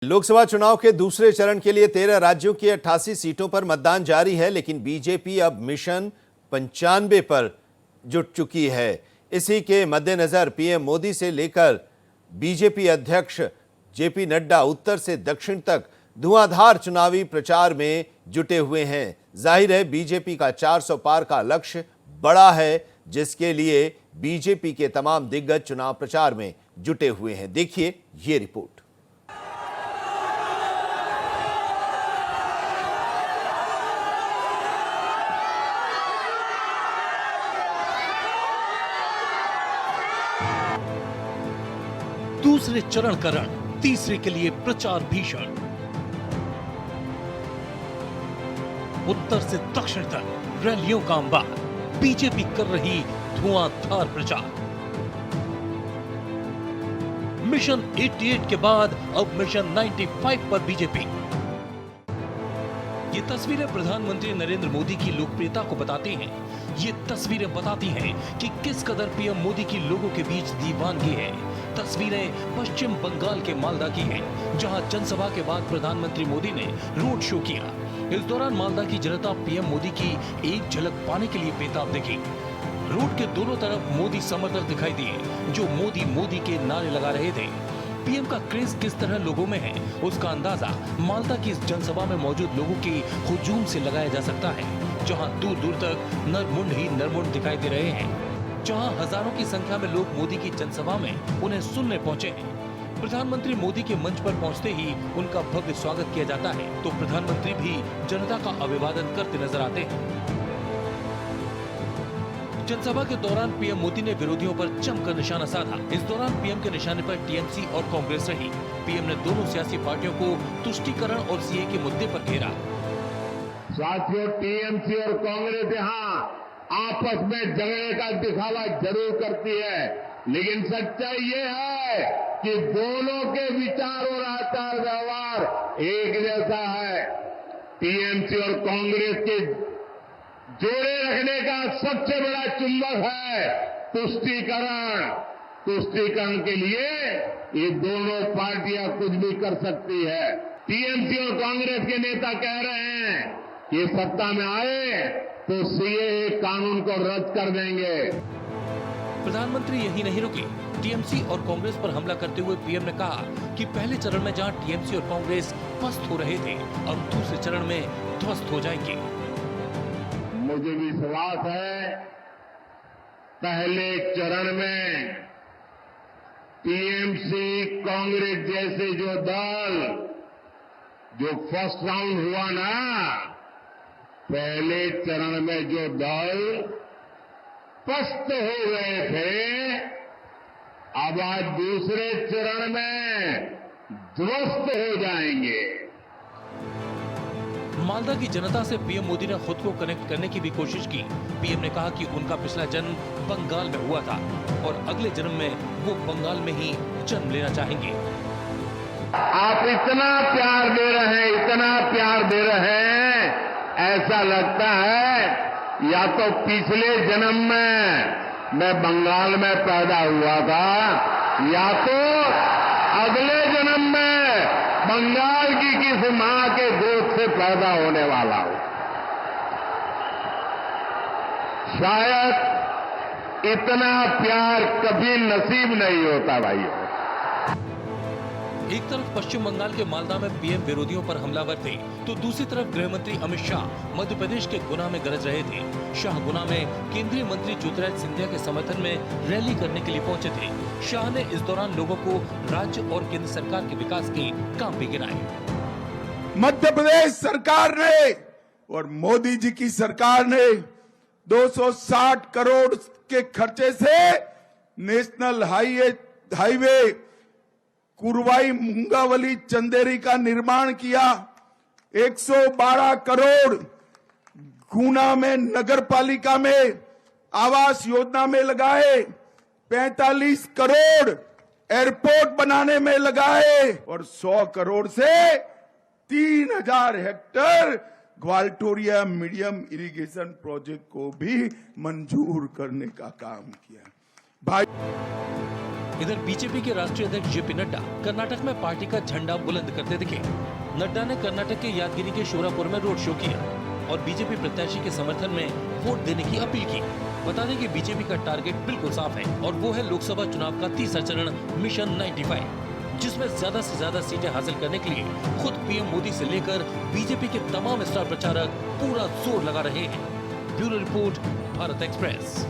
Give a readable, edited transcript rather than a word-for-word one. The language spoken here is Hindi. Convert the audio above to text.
लोकसभा चुनाव के दूसरे चरण के लिए 13 राज्यों की 88 सीटों पर मतदान जारी है, लेकिन बीजेपी अब मिशन 95 पर जुट चुकी है। इसी के मद्देनजर पीएम मोदी से लेकर बीजेपी अध्यक्ष जेपी नड्डा उत्तर से दक्षिण तक धुआंधार चुनावी प्रचार में जुटे हुए हैं। जाहिर है बीजेपी का 400 पार का लक्ष्य बड़ा है, जिसके लिए बीजेपी के तमाम दिग्गज चुनाव प्रचार में जुटे हुए हैं। देखिए ये रिपोर्ट। दूसरे चरण का रण, तीसरे के लिए प्रचार भीषण। उत्तर से दक्षिण तक रैलियों का अंबार, बीजेपी कर रही धुआंधार प्रचार। मिशन 88 के बाद अब मिशन 95 पर बीजेपी। ये तस्वीरें प्रधानमंत्री नरेंद्र मोदी की लोकप्रियता को बताती हैं। ये तस्वीरें बताती हैं कि किस कदर पीएम मोदी की लोगों के बीच दीवानगी है। तस्वीरें पश्चिम बंगाल के मालदा की हैं, जहां जनसभा के बाद प्रधानमंत्री मोदी ने रोड शो किया। इस दौरान मालदा की जनता पीएम मोदी की एक झलक पाने के लिए बेताब दिखी। रोड के दोनों तरफ मोदी समर्थक दिखाई दिए, जो मोदी मोदी के नारे लगा रहे थे। पीएम का क्रेज किस तरह लोगों में है, उसका अंदाजा मालदा की इस जनसभा में मौजूद लोगों के हुजूम से लगाया जा सकता है, जहां दूर दूर तक नरमुंड ही नरमुंड दिखाई दे रहे हैं। जहां हजारों की संख्या में लोग मोदी की जनसभा में उन्हें सुनने पहुंचे हैं। प्रधानमंत्री मोदी के मंच पर पहुंचते ही उनका भव्य स्वागत किया जाता है, तो प्रधानमंत्री भी जनता का अभिवादन करते नजर आते हैं। जनसभा के दौरान पीएम मोदी ने विरोधियों पर जमकर निशाना साधा। इस दौरान पीएम के निशाने पर टीएमसी और कांग्रेस रही। पीएम ने दोनों सियासी पार्टियों को तुष्टीकरण और सीए के मुद्दे पर घेरा। साथियों, टीएमसी और कांग्रेस यहाँ आपस में झगड़े का दिखावा जरूर करती है, लेकिन सच्चाई ये है कि दोनों के विचार और आचार व्यवहार एक जैसा है। टीएमसी और कांग्रेस के जोड़े रखने का सबसे बड़ा चुंबक है तुष्टीकरण। तुष्टीकरण के लिए ये दोनों पार्टियां कुछ भी कर सकती है। टीएमसी और कांग्रेस के नेता कह रहे हैं कि सत्ता में आए तो सीएए कानून को रद्द कर देंगे। प्रधानमंत्री यही नहीं रुके। टीएमसी और कांग्रेस पर हमला करते हुए पीएम ने कहा कि पहले चरण में जहां टीएमसी और कांग्रेस पस्त हो रहे थे, अब दूसरे चरण में ध्वस्त हो जाएंगे। मुझे विश्वास है पहले चरण में टीएमसी कांग्रेस जैसे जो दल जो फर्स्ट राउंड हुआ ना, पहले चरण में जो दल पस्त हो गए थे, अब आज दूसरे चरण में ध्वस्त हो जाएंगे। मालदा की जनता से पीएम मोदी ने खुद को कनेक्ट करने की भी कोशिश की। पीएम ने कहा कि उनका पिछला जन्म बंगाल में हुआ था और अगले जन्म में वो बंगाल में ही जन्म लेना चाहेंगे। आप इतना प्यार दे रहे हैं, इतना प्यार दे रहे हैं, ऐसा लगता है या तो पिछले जन्म में मैं बंगाल में पैदा हुआ था, या तो अगले जन्म में बंगाल की किसी मां के गोद से पैदा होने वाला हूं। शायद इतना प्यार कभी नसीब नहीं होता भाइयों। एक तरफ पश्चिम बंगाल के मालदा में पीएम विरोधियों पर हमलावर थे, तो दूसरी तरफ गृह मंत्री अमित शाह मध्य प्रदेश के गुना में गरज रहे थे। शाह गुना में केंद्रीय मंत्री ज्योतिरादित्य सिंधिया के समर्थन में रैली करने के लिए पहुंचे थे। शाह ने इस दौरान लोगों को राज्य और केंद्र सरकार के विकास के काम भी गिनाए। मध्य प्रदेश सरकार ने और मोदी जी की सरकार ने 260 करोड़ के खर्चे से नेशनल हाईवे कुरवाई मुंगावली चंदेरी का निर्माण किया। 112 करोड़ गुना में नगर पालिका में आवास योजना में लगाए, 45 करोड़ एयरपोर्ट बनाने में लगाए और 100 करोड़ से 3000 हेक्टेयर ग्वालटोरिया मीडियम इरिगेशन प्रोजेक्ट को भी मंजूर करने का काम किया। भाई इधर बीजेपी के राष्ट्रीय अध्यक्ष जेपी नड्डा कर्नाटक में पार्टी का झंडा बुलंद करते दिखे। नड्डा ने कर्नाटक के यादगिरी के शोरापुर में रोड शो किया और बीजेपी प्रत्याशी के समर्थन में वोट देने की अपील की। बता दें कि बीजेपी का टारगेट बिल्कुल साफ है और वो है लोकसभा चुनाव का तीसरा चरण मिशन 95, जिसमें ज्यादा से ज्यादा सीटें हासिल करने के लिए खुद पीएम मोदी से लेकर बीजेपी के तमाम स्टार प्रचारक पूरा जोर लगा रहे हैं। Bureau report, Bharat express.